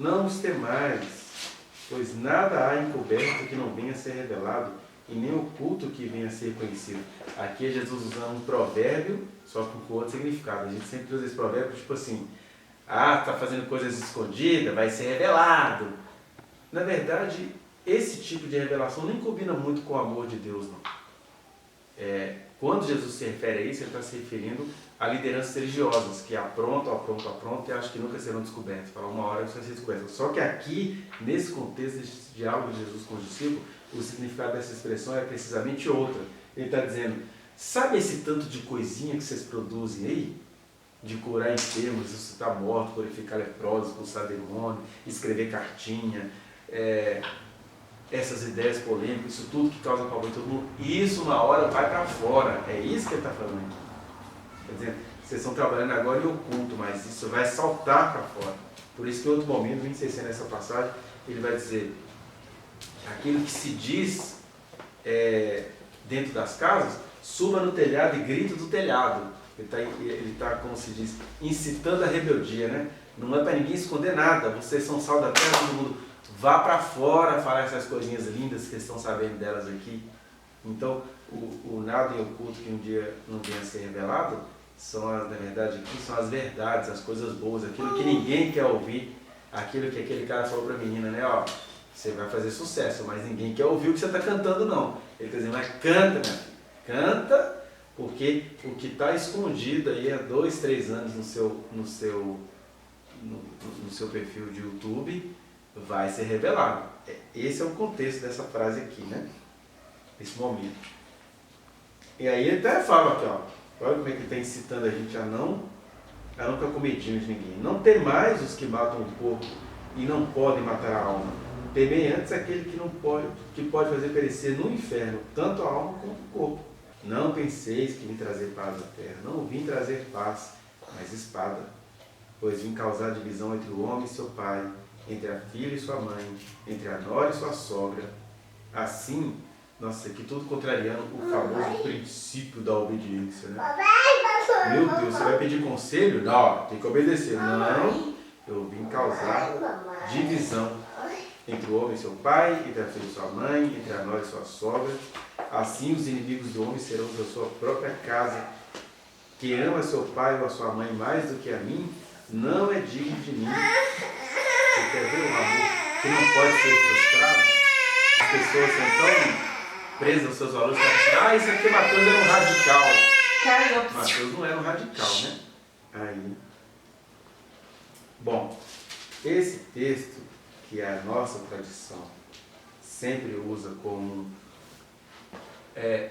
não os temais, pois nada há encoberto que não venha a ser revelado, e nem oculto que venha a ser conhecido. Aqui é Jesus usando um provérbio, só que com outro significado. A gente sempre usa esse provérbio tipo assim, está fazendo coisas escondidas, vai ser revelado. Na verdade, esse tipo de revelação nem combina muito com o amor de Deus, não. Quando Jesus se refere a isso, ele está se referindo a lideranças religiosas, que aprontam, e acho que nunca serão descobertas. Fala uma hora que vai ser descoberta. Só que aqui, nesse contexto, desse diálogo de Jesus com os discípulos, o significado dessa expressão é precisamente outra. Ele está dizendo, sabe esse tanto de coisinha que vocês produzem aí? De curar enfermos, ressuscitar mortos, purificar leprosos, expulsar demônio, escrever cartinha, essas ideias polêmicas, isso tudo que causa pavor em todo mundo, isso uma hora vai para fora. É isso que ele está falando aqui. Quer dizer, vocês estão trabalhando agora em oculto, mas isso vai saltar para fora. Por isso que em outro momento, 26 nessa passagem, ele vai dizer, aquilo que se diz dentro das casas, suba no telhado e grita do telhado. Ele está, como se diz, incitando a rebeldia, né? Não é para ninguém esconder nada, vocês são sal da terra, todo mundo vá para fora falar essas coisinhas lindas que vocês estão sabendo delas aqui. Então, o nada em oculto que um dia não venha a ser revelado, na verdade, aqui são as verdades, as coisas boas, aquilo que ninguém quer ouvir, aquilo que aquele cara falou para a menina, né? Ó, você vai fazer sucesso, mas ninguém quer ouvir o que você está cantando, não. Ele está dizendo, mas canta, minha filha, canta, porque o que está escondido aí há 2, 3 anos no seu perfil de YouTube vai ser revelado. Esse é o contexto dessa frase aqui, né? Esse momento. E aí ele até fala aqui, ó, olha como é que ele está incitando a gente a não ficar com medinho de ninguém. Não temais os que matam o corpo e não podem matar a alma. Temei antes aquele que pode fazer perecer no inferno, tanto a alma quanto o corpo. Não penseis que vim trazer paz à terra. Não vim trazer paz, mas espada. Pois vim causar divisão entre o homem e seu pai, entre a filha e sua mãe, entre a nora e sua sogra. Assim, nossa, aqui tudo contrariando o famoso princípio da obediência, né? Meu Deus, você vai pedir conselho? Não, tem que obedecer. Não, eu vim causar divisão entre o homem e seu pai, entre a filha e sua mãe, entre a nora e sua sogra. Assim os inimigos do homem serão da sua própria casa. Quem ama seu pai ou a sua mãe mais do que a mim, não é digno de mim. Você quer ver um amor que não pode ser frustrado? As pessoas são tão presas aos seus valores que falam, isso aqui Mateus era um radical. Mateus não era um radical, né? Aí. Bom, esse texto que a nossa tradição sempre usa como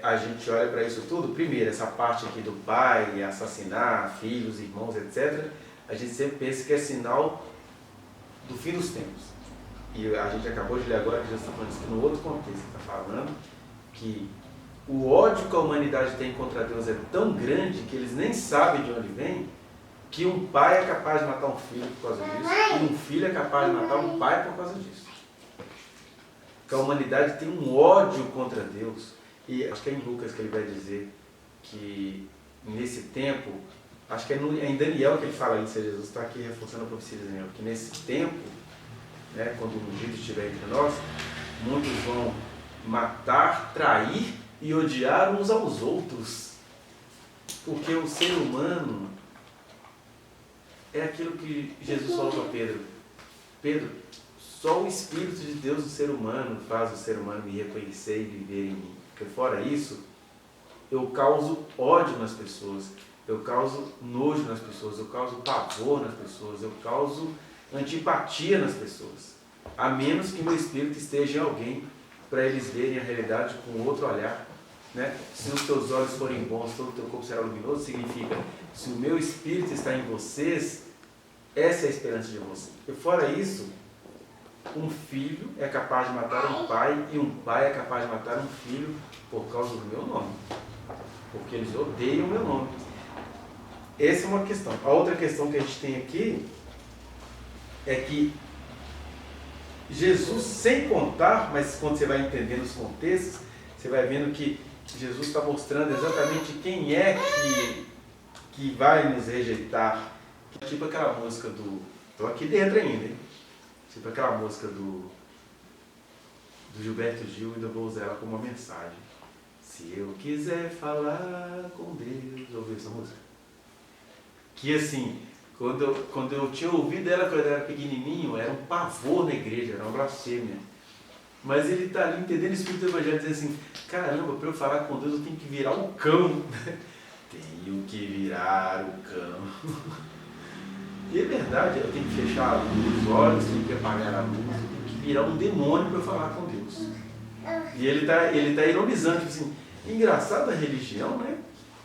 a gente olha para isso tudo, primeiro, essa parte aqui do pai, assassinar filhos, irmãos, etc., a gente sempre pensa que é sinal do fim dos tempos. E a gente acabou de ler agora que Jesus está falando isso no outro contexto, está falando que o ódio que a humanidade tem contra Deus é tão grande que eles nem sabem de onde vem, que um pai é capaz de matar um filho por causa disso, e um filho é capaz de matar um pai por causa disso. Que a humanidade tem um ódio contra Deus. E acho que é em Lucas que ele vai dizer que nesse tempo, acho que é em Daniel que ele fala isso, Jesus está aqui reforçando a profecia de Daniel, que nesse tempo, né, quando o ungido estiver entre nós, muitos vão matar, trair e odiar uns aos outros. Porque o ser humano é aquilo que Jesus falou para Pedro. Pedro, só o Espírito de Deus, o ser humano, faz o ser humano me reconhecer e viver em mim. Porque fora isso, eu causo ódio nas pessoas, eu causo nojo nas pessoas, eu causo pavor nas pessoas, eu causo antipatia nas pessoas. A menos que meu Espírito esteja em alguém, para eles verem a realidade com outro olhar. Né? Se os teus olhos forem bons, todo o teu corpo será luminoso, significa, se o meu Espírito está em vocês, essa é a esperança de vocês. E fora isso, um filho é capaz de matar um pai e um pai é capaz de matar um filho por causa do meu nome. Porque eles odeiam o meu nome. Essa é uma questão. A outra questão que a gente tem aqui é que Jesus, sem contar, mas quando você vai entendendo os contextos, você vai vendo que Jesus está mostrando exatamente quem é que vai nos rejeitar. Tipo aquela música do... Estou aqui dentro ainda, hein? Tipo aquela música do Gilberto Gil, ainda vou usar ela como uma mensagem. Se eu quiser falar com Deus, já ouviu essa música? Que assim, quando eu tinha ouvido ela quando eu era pequenininho, era um pavor na igreja, era uma blasfêmia. Mas ele está ali entendendo o Espírito do Evangelho, dizendo assim, caramba, para eu falar com Deus eu tenho que virar um cão. Tenho que virar o cão. E é verdade, eu tenho que fechar os olhos, tenho que apagar a luz, eu tenho que virar um demônio para eu falar com Deus. E ele tá ironizando, tipo assim, engraçado a religião, né?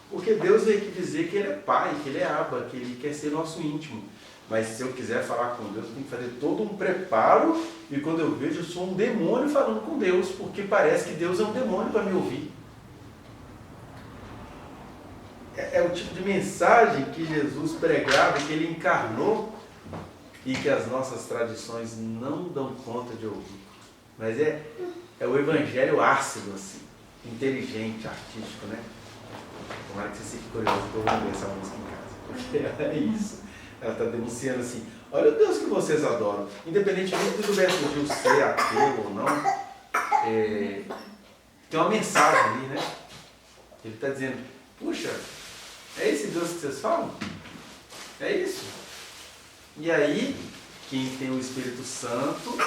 Porque Deus veio aqui dizer que Ele é Pai, que Ele é Abba, que Ele quer ser nosso íntimo. Mas se eu quiser falar com Deus, eu tenho que fazer todo um preparo, e quando eu vejo, eu sou um demônio falando com Deus, porque parece que Deus é um demônio para me ouvir. É o tipo de mensagem que Jesus pregava, que Ele encarnou, e que as nossas tradições não dão conta de ouvir. Mas é o evangelho ácido, assim, inteligente, artístico, né? Tomara que você fique curioso, que eu vou ver essa música em casa. Porque é isso. Ela está denunciando assim, olha o Deus que vocês adoram. Independentemente do Gilberto Gil ser ateu ou não, tem uma mensagem ali, né? Ele está dizendo, puxa, é esse Deus que vocês falam? É isso. E aí, quem tem o Espírito Santo,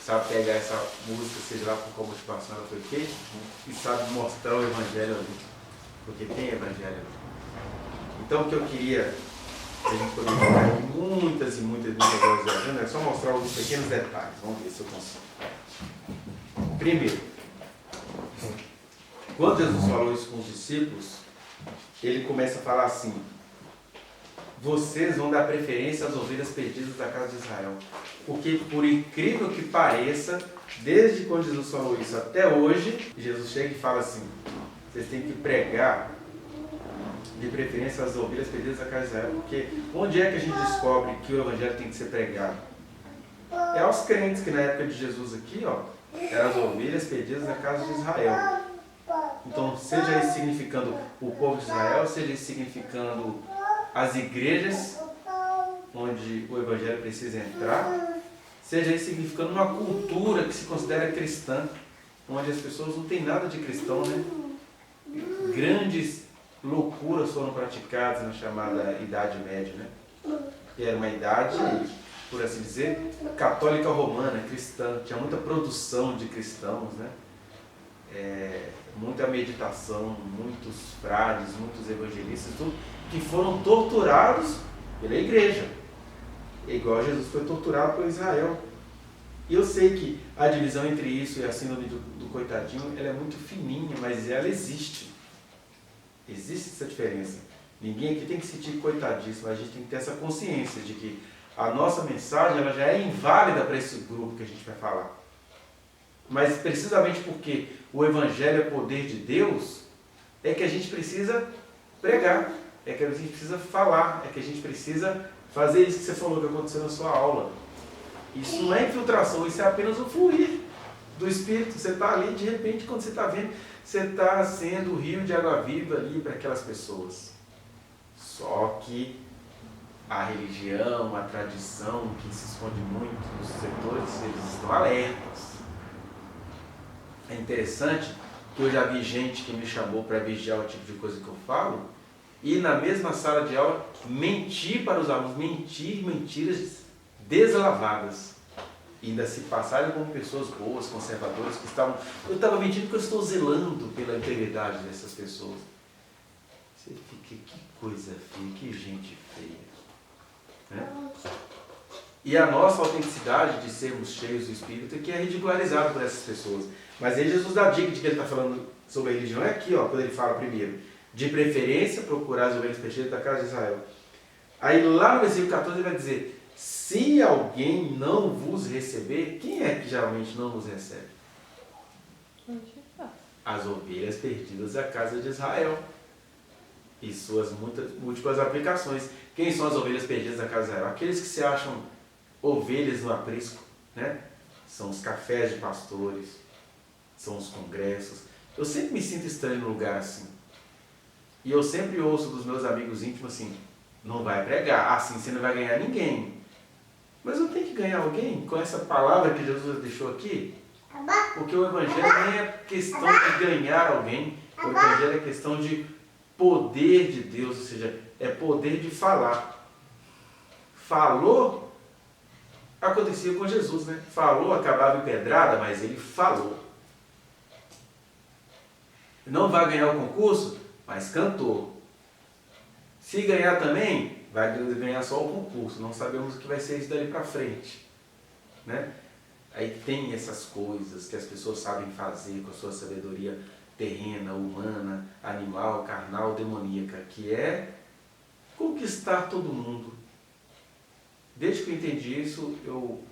sabe pegar essa música, seja lá por qual motivação ela foi feita, e sabe mostrar o Evangelho ali. Porque tem Evangelho ali. Então, o que eu queria, a gente poder falar muitas e muitas horas viajando, é só mostrar os pequenos detalhes. Vamos ver se eu consigo. Primeiro, quando Jesus falou isso com os discípulos, ele começa a falar assim, vocês vão dar preferência às ovelhas perdidas da casa de Israel. Porque, por incrível que pareça, desde quando Jesus falou isso até hoje, Jesus chega e fala assim, vocês têm que pregar de preferência às ovelhas perdidas da casa de Israel. Porque onde é que a gente descobre que o Evangelho tem que ser pregado? É aos crentes que na época de Jesus aqui, ó, eram as ovelhas perdidas da casa de Israel. Então, seja isso significando o povo de Israel, seja isso significando as igrejas onde o Evangelho precisa entrar, seja isso significando uma cultura que se considera cristã, onde as pessoas não têm nada de cristão, né? Grandes loucuras foram praticadas na chamada Idade Média, né? Que era uma idade, por assim dizer, católica romana, cristã. Tinha muita produção de cristãos, né? Muita meditação, muitos frades, muitos evangelistas, tudo, que foram torturados pela igreja. Igual Jesus foi torturado por Israel. E eu sei que a divisão entre isso e a síndrome do coitadinho, ela é muito fininha, mas ela existe. Existe essa diferença. Ninguém aqui tem que se sentir coitadíssimo, a gente tem que ter essa consciência de que a nossa mensagem ela já é inválida para esse grupo que a gente vai falar. Mas precisamente porque o Evangelho é poder de Deus, é que a gente precisa pregar, é que a gente precisa falar, é que a gente precisa fazer isso que você falou que aconteceu na sua aula. Isso não é infiltração, isso é apenas o fluir do Espírito. Você está ali, de repente, quando você está vendo, você está sendo o rio de água viva ali para aquelas pessoas. Só que a religião, a tradição, que se esconde muito nos setores, eles estão alertas. É interessante que eu já vi gente que me chamou para vigiar o tipo de coisa que eu falo e na mesma sala de aula mentir para os alunos, mentir mentiras deslavadas. E ainda se passarem como pessoas boas, conservadoras, que estavam... Eu estava mentindo porque eu estou zelando pela integridade dessas pessoas. Você fica, que coisa feia, que gente feia. Né? E a nossa autenticidade de sermos cheios do Espírito é que é ridicularizada por essas pessoas. Mas aí Jesus dá a dica de que ele está falando sobre a religião. É aqui, ó, quando ele fala primeiro. De preferência, procurar as ovelhas perdidas da casa de Israel. Aí lá no versículo 14 ele vai dizer, se alguém não vos receber, quem é que geralmente não nos recebe? As ovelhas perdidas da casa de Israel. E suas múltiplas aplicações. Quem são as ovelhas perdidas da casa de Israel? Aqueles que se acham ovelhas no aprisco, né? São os cafés de pastores, são os congressos. Eu sempre me sinto estranho num lugar assim. E eu sempre ouço dos meus amigos íntimos assim, não vai pregar, assim você não vai ganhar ninguém. Mas eu tenho que que ganhar alguém com essa palavra que Jesus deixou aqui? Porque o Evangelho nem é questão de ganhar alguém, o Evangelho é questão de poder de Deus, ou seja, é poder de falar. Falou, acontecia com Jesus, né? Falou, acabava em pedrada, mas ele falou. Não vai ganhar o concurso, mas cantou. Se ganhar também, vai ganhar só o concurso. Não sabemos o que vai ser isso dali para frente, né? Aí tem essas coisas que as pessoas sabem fazer com a sua sabedoria terrena, humana, animal, carnal, demoníaca, que é conquistar todo mundo. Desde que eu entendi isso, eu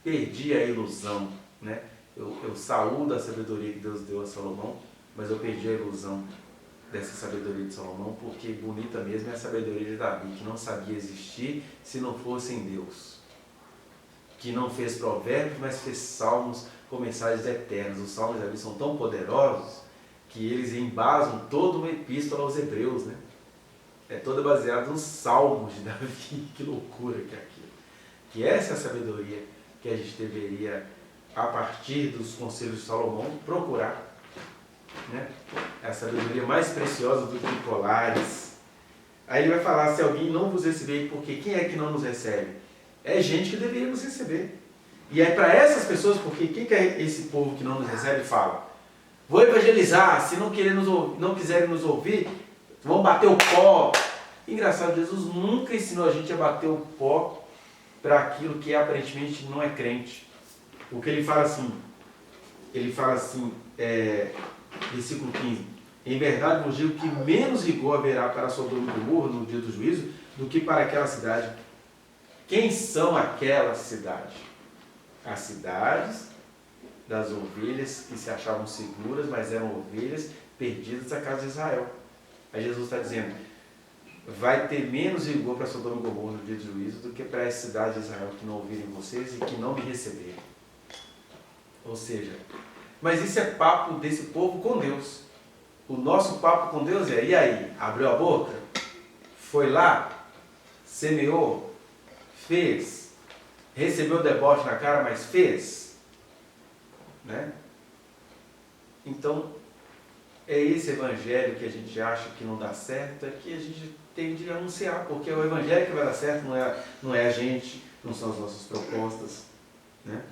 perdi a ilusão, né? Eu saúdo a sabedoria que Deus deu a Salomão, mas eu perdi a ilusão dessa sabedoria de Salomão, porque bonita mesmo é a sabedoria de Davi, que não sabia existir se não fosse em Deus. Que não fez provérbios, mas fez salmos com mensagens eternas. Os salmos de Davi são tão poderosos que eles embasam toda uma epístola aos Hebreus, né? É toda baseada nos salmos de Davi. Que loucura que é aquilo. Que essa é a sabedoria que a gente deveria, a partir dos conselhos de Salomão, procurar, né? É a sabedoria mais preciosa do que colares. Aí ele vai falar, se alguém não vos receber, porque quem é que não nos recebe? É gente que deveria nos receber. E aí para essas pessoas, porque quem que é esse povo que não nos recebe, fala, vou evangelizar, se não quiserem nos ouvir, vão bater o pó. Engraçado, Jesus nunca ensinou a gente a bater o pó para aquilo que aparentemente não é crente. Porque ele fala assim, versículo 15, em verdade vos digo que menos rigor haverá para Sodoma e Gomorra no dia do juízo do que para aquela cidade. Quem são aquelas cidades? As cidades das ovelhas que se achavam seguras, mas eram ovelhas perdidas da casa de Israel. Aí Jesus está dizendo, vai ter menos rigor para Sodoma e Gomorra no dia do juízo do que para essa cidade de Israel que não ouvirem vocês e que não me receberem. Ou seja, mas isso é papo desse povo com Deus. O nosso papo com Deus é, e aí? Abriu a boca? Foi lá? Semeou? Fez? Recebeu o deboche na cara, mas fez? Né? Então, é esse evangelho que a gente acha que não dá certo, é que a gente tem de anunciar, porque o evangelho que vai dar certo não é a gente, não são as nossas propostas, né?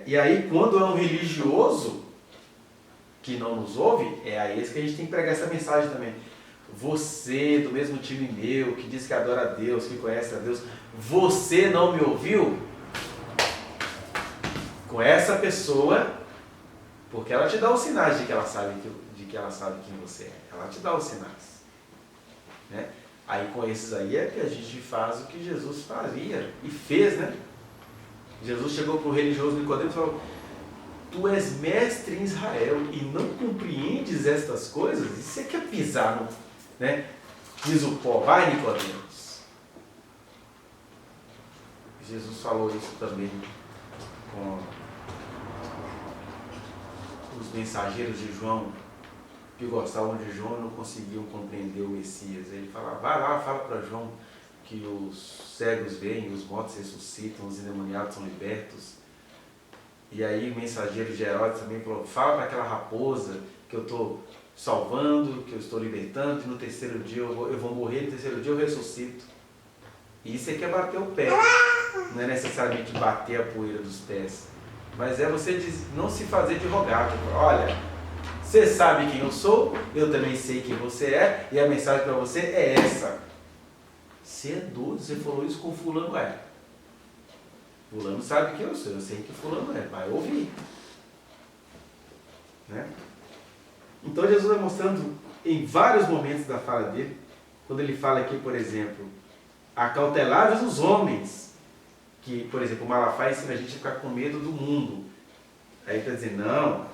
E aí, quando é um religioso que não nos ouve, é a esse que a gente tem que pregar essa mensagem também. Você, do mesmo time meu, que diz que adora a Deus, que conhece a Deus, você não me ouviu? Com essa pessoa, porque ela te dá os sinais de que ela sabe quem você é. Ela te dá os sinais, né? Aí com esses aí é que a gente faz o que Jesus fazia e fez, né? Jesus chegou para o religioso Nicodemo e falou, tu és mestre em Israel e não compreendes estas coisas? E você quer pisar no... né? Diz o pó, vai Nicodemos. Jesus falou isso também com os mensageiros de João, que gostavam de João e não conseguiam compreender o Messias. Ele falava, vai lá, fala para João que os cegos veem, os mortos ressuscitam, os endemoniados são libertos. E aí o mensageiro de Herodes também falou, fala para aquela raposa que eu estou salvando, que eu estou libertando, que no terceiro dia eu vou morrer, no terceiro dia eu ressuscito. E isso aqui é bater o pé, não é necessariamente bater a poeira dos pés, mas é você não se fazer de rogado. Olha, você sabe quem eu sou, eu também sei quem você é, e a mensagem para você é essa. Você é doido, você falou isso com fulano, fulano sabe quem eu sou, eu sei que fulano vai ouvir, né? Então Jesus vai mostrando em vários momentos da fala dele, quando ele fala aqui, por exemplo, acauteláveis os homens, que, por exemplo, o Malafaia ensina a gente a ficar com medo do mundo. Aí ele está dizendo, não,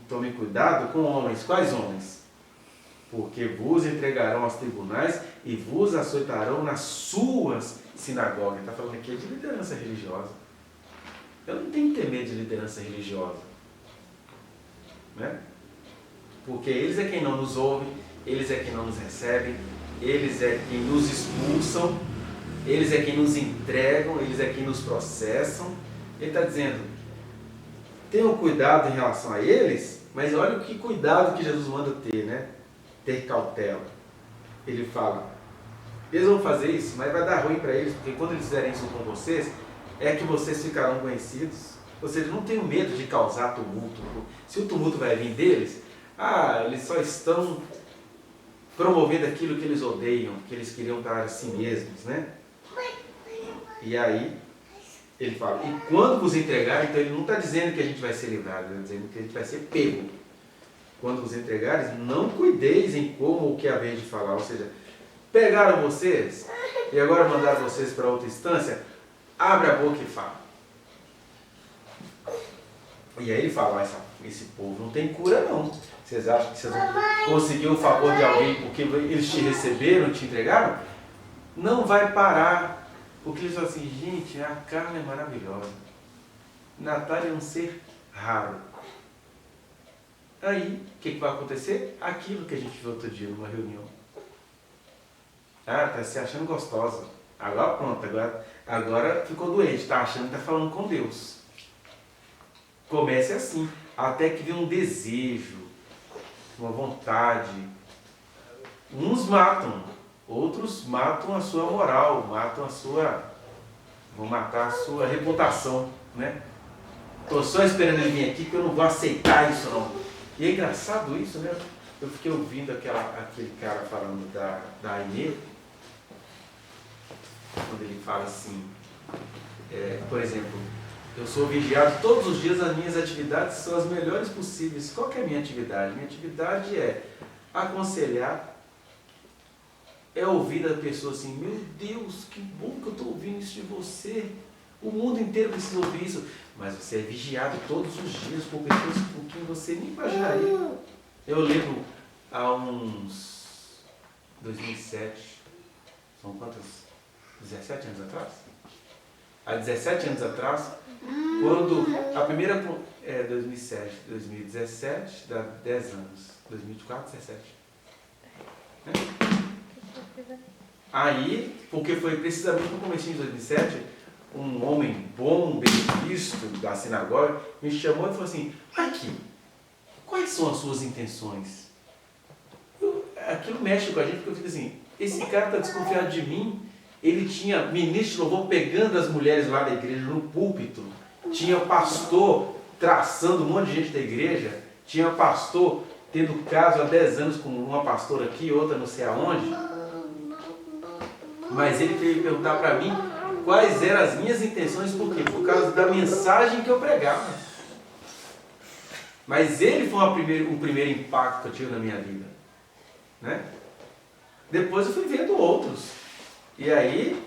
tomem cuidado com homens. Quais homens? Porque vos entregarão aos tribunais e vos açoitarão nas suas sinagogas. Ele está falando aqui de liderança religiosa. Eu não tenho que ter medo de liderança religiosa, né? Porque eles é quem não nos ouve, eles é quem não nos recebe, eles é quem nos expulsam, eles é quem nos entregam, eles é quem nos processam. Ele está dizendo, tenham cuidado em relação a eles, mas olha que cuidado que Jesus manda ter, né? Ter cautela. Ele fala, eles vão fazer isso, mas vai dar ruim para eles, porque quando eles fizerem isso com vocês, é que vocês ficarão conhecidos. Ou seja, não tenham medo de causar tumulto. Se o tumulto vai vir deles, eles só estão promovendo aquilo que eles odeiam, que eles queriam para si mesmos, né? E aí, ele fala, e quando vos entregarem, então ele não está dizendo que a gente vai ser livrado, ele está dizendo que a gente vai ser pego. Quando vos entregares, não cuideis em como o que haveis de falar, ou seja, pegaram vocês e agora mandaram vocês para outra instância, abre a boca e fala. E aí ele fala, esse povo não tem cura não. Vocês acham que vocês vão conseguir o favor de alguém porque eles te receberam, te entregaram? Não vai parar. Porque eles falam assim, gente, a carne é maravilhosa. Natália é um ser raro. Aí, o que vai acontecer? Aquilo que a gente viu outro dia numa reunião. Tá se achando gostosa. Agora pronto, agora ficou doente, tá achando que tá falando com Deus. Comece assim, até que vem um desejo, uma vontade. Uns matam, outros matam a sua moral, vão matar a sua reputação, né? Estou só esperando ele vir aqui porque eu não vou aceitar isso não. E é engraçado isso, né? Eu fiquei ouvindo aquele cara falando da Aimee, quando ele fala assim, por exemplo, eu sou vigiado todos os dias, as minhas atividades são as melhores possíveis. Qual que é a minha atividade? Minha atividade é aconselhar, é ouvir da pessoa assim, meu Deus, que bom que eu estou ouvindo isso de você. O mundo inteiro precisa ouvir isso. Mas você é vigiado todos os dias por pessoas com quem você nem imaginaria. Eu lembro há uns 2007, são quantos? 17 anos atrás? Há 17 anos atrás, quando a primeira... 2017, dá 10 anos. 2004, 17. Aí, porque foi precisamente no começo de 2007, um homem bom, bem visto da sinagoga, me chamou e falou assim, aqui, quais são as suas intenções? Aquilo mexe com a gente, porque eu fico assim, esse cara está desconfiado de mim. Ele tinha ministro de louvor pegando as mulheres lá da igreja no púlpito, tinha pastor traçando um monte de gente da igreja, tinha pastor tendo caso há 10 anos com uma pastora aqui, outra não sei aonde. Mas ele veio perguntar para mim quais eram as minhas intenções, por quê? Por causa da mensagem que eu pregava. Mas ele foi o primeiro impacto que eu tive na minha vida, né? Depois eu fui vendo outros. E aí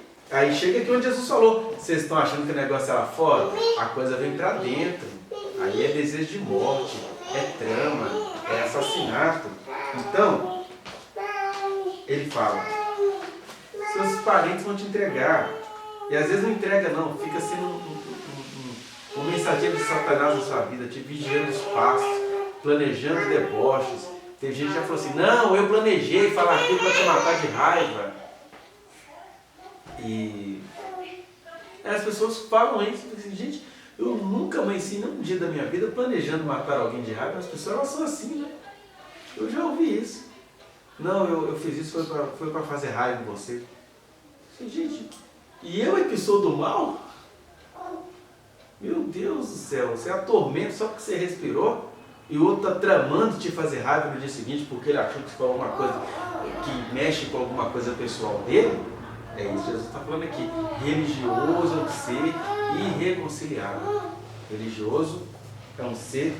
chega aqui onde Jesus falou, vocês estão achando que o negócio é lá fora? A coisa vem para dentro. Aí é desejo de morte, é trama, é assassinato. Então, ele fala, seus parentes vão te entregar. E às vezes não entrega não, fica sendo um mensageiro de Satanás na sua vida, te vigiando os passos, planejando deboches. Tem gente que já falou assim, não, eu planejei falar aquilo para te matar de raiva. E as pessoas falam isso, assim, gente, eu nunca amanheci nenhum dia da minha vida planejando matar alguém de raiva. As pessoas elas são assim, né? Eu já ouvi isso. Não, eu fiz isso, foi para fazer raiva em você. Assim, gente, e eu é que sou do mal? Meu Deus do céu, você atormenta só porque você respirou e o outro está tramando te fazer raiva no dia seguinte porque ele achou que foi alguma coisa que mexe com alguma coisa pessoal dele. É isso que Jesus está falando aqui. Religioso é um ser irreconciliável. Religioso é um ser...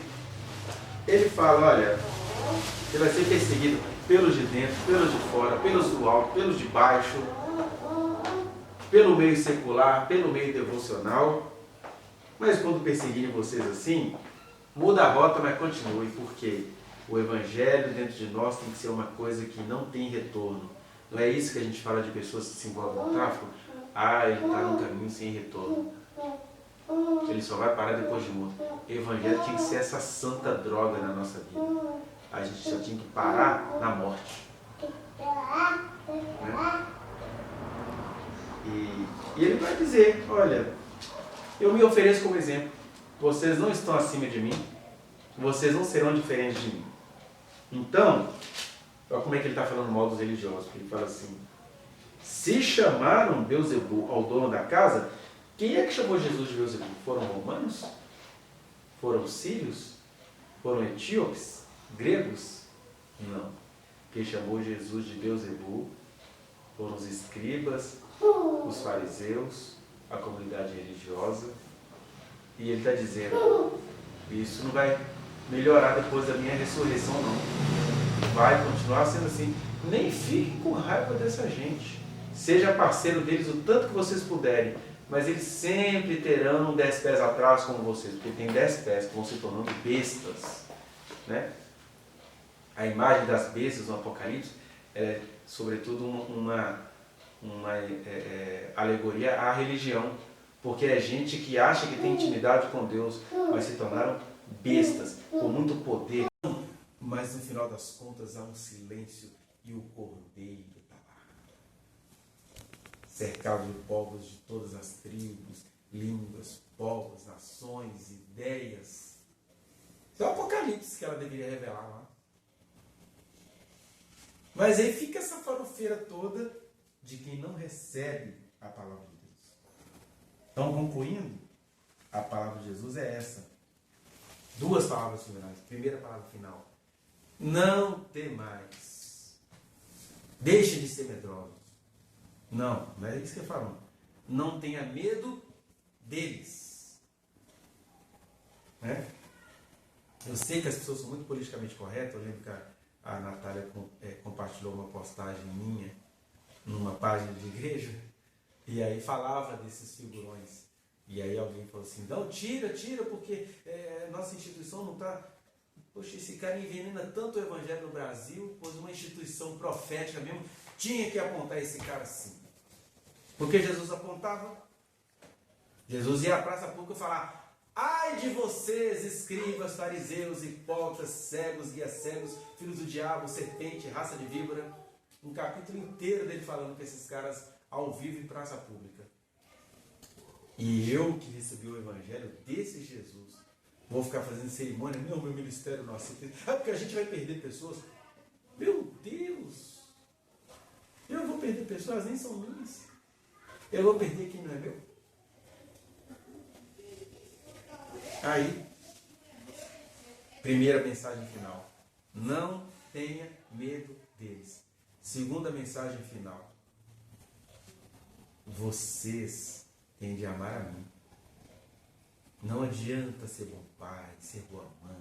Ele fala, olha, você vai ser perseguido pelos de dentro, pelos de fora, pelos do alto, pelos de baixo, pelo meio secular, pelo meio devocional. Mas quando perseguirem vocês assim, muda a rota, mas continue, porque o Evangelho dentro de nós tem que ser uma coisa que não tem retorno. Não é isso que a gente fala de pessoas que se envolvem no tráfico? Ele está num caminho sem retorno. Ele só vai parar depois de morto. O Evangelho tinha que ser essa santa droga na nossa vida. A gente só tinha que parar na morte. Né? E ele vai dizer, olha, eu me ofereço como exemplo. Vocês não estão acima de mim. Vocês não serão diferentes de mim. Então, olha como é que ele está falando mal dos religiosos. Ele fala assim, se chamaram Beelzebul ao dono da casa, quem é que chamou Jesus de Beelzebul? Foram romanos? Foram sírios? Foram etíopes? Gregos? Não. Quem chamou Jesus de Beelzebul foram os escribas, os fariseus, a comunidade religiosa. E ele está dizendo, isso não vai melhorar depois da minha ressurreição, não. Vai continuar sendo assim. Nem fiquem com raiva dessa gente. Seja parceiro deles o tanto que vocês puderem. Mas eles sempre terão 10 pés atrás como vocês. Porque tem 10 pés que vão se tornando bestas. Né? A imagem das bestas no Apocalipse é, sobretudo, uma alegoria à religião. Porque é gente que acha que tem intimidade com Deus, mas se tornaram bestas, com muito poder. Mas no final das contas há um silêncio e o cordeiro está lá. Cercado de povos de todas as tribos, línguas, povos, nações, ideias. Isso é o Apocalipse que ela deveria revelar lá. Mas aí fica essa farofeira toda de quem não recebe a palavra de Deus. Então, concluindo, a palavra de Jesus é essa. Duas palavras finais. Primeira palavra final. Não temais. Deixe de ser medrosos. Não é isso que ele falou. Não tenha medo deles. Né? Eu sei que as pessoas são muito politicamente corretas. Eu lembro que a Natália compartilhou uma postagem minha numa página de igreja. E aí falava desses figurões. E aí alguém falou assim, não, tira, porque nossa instituição não está... Poxa, esse cara envenena tanto o evangelho no Brasil, pois uma instituição profética mesmo tinha que apontar esse cara assim. Porque Jesus apontava. Jesus ia à praça pública e falava, ai de vocês, escribas, fariseus, hipócritas, cegos, guias cegos, filhos do diabo, serpente, raça de víbora. Um capítulo inteiro dele falando com esses caras ao vivo em praça pública. E eu que recebi o evangelho desse Jesus, vou ficar fazendo cerimônia, meu ministério não aceita. Porque a gente vai perder pessoas. Meu Deus! Eu vou perder pessoas, nem são minhas. Eu vou perder quem não é meu. Aí, primeira mensagem final. Não tenha medo deles. Segunda mensagem final. Vocês têm de amar a mim. Não adianta ser bom pai, ser boa mãe,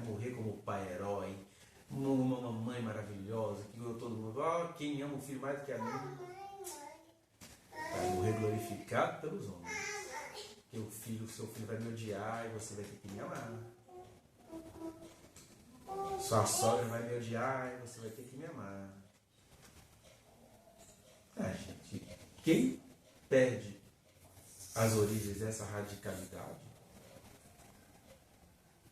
morrer como pai herói, uma mamãe maravilhosa que ganhou todo mundo. Quem ama o filho mais do que a mim vai morrer glorificado pelos homens. Porque o seu filho vai me odiar e você vai ter que me amar. Sua sogra vai me odiar e você vai ter que me amar. Gente, quem perde as origens dessa radicalidade?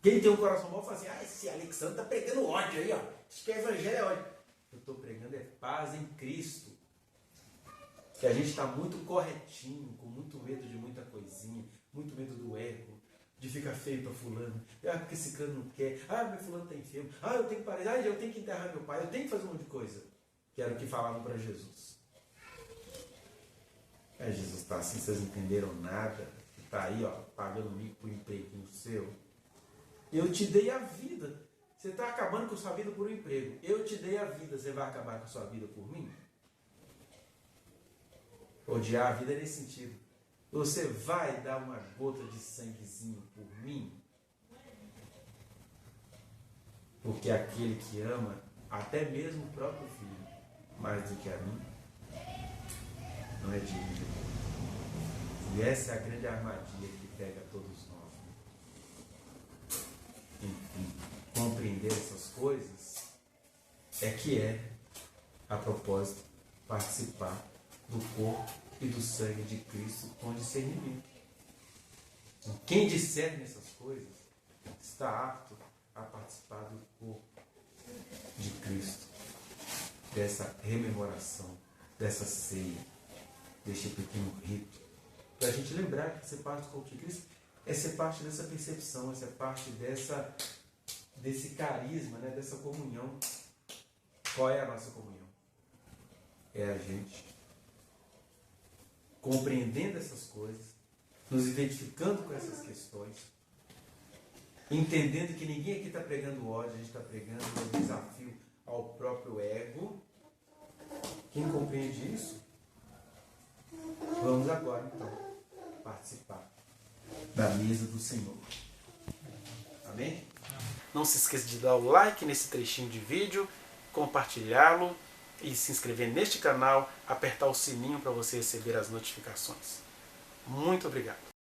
Quem tem um coração mau fala assim, esse Alexandre está pregando ódio aí, ó. Diz que o evangelho é ódio. Eu estou pregando paz em Cristo. Que a gente está muito corretinho, com muito medo de muita coisinha, muito medo do erro, de ficar feio para fulano. Porque esse cano não quer. Meu fulano está enfermo. Eu tenho que parar. Eu tenho que enterrar meu pai. Eu tenho que fazer um monte de coisa. Que era o que falavam para Jesus. Jesus está assim, vocês não entenderam nada. Está aí, ó, pagando mico por um empreguinho seu. Eu te dei a vida. Você está acabando com a sua vida por um emprego. Eu te dei a vida. Você vai acabar com a sua vida por mim? Odiar a vida é nesse sentido. Você vai dar uma gota de sanguezinho por mim? Porque aquele que ama, até mesmo o próprio filho, mais do que a mim, não é digno de mim. E essa é a grande armadilha que pega todos nós. Enfim, compreender essas coisas é a propósito, participar do corpo e do sangue de Cristo com discernimento. Quem discerne essas coisas está apto a participar do corpo de Cristo, dessa rememoração, dessa ceia. deste pequeno rito, para a gente lembrar que ser parte do corpo de Cristo é ser parte dessa percepção, é ser parte desse carisma, né, dessa comunhão. Qual é a nossa comunhão? É a gente compreendendo essas coisas, nos identificando com essas questões, entendendo que ninguém aqui está pregando ódio, a gente está pregando um desafio ao próprio ego. Quem compreende isso? Vamos agora, então, participar da mesa do Senhor. Amém? Não se esqueça de dar o like nesse trechinho de vídeo, compartilhá-lo e se inscrever neste canal, apertar o sininho para você receber as notificações. Muito obrigado.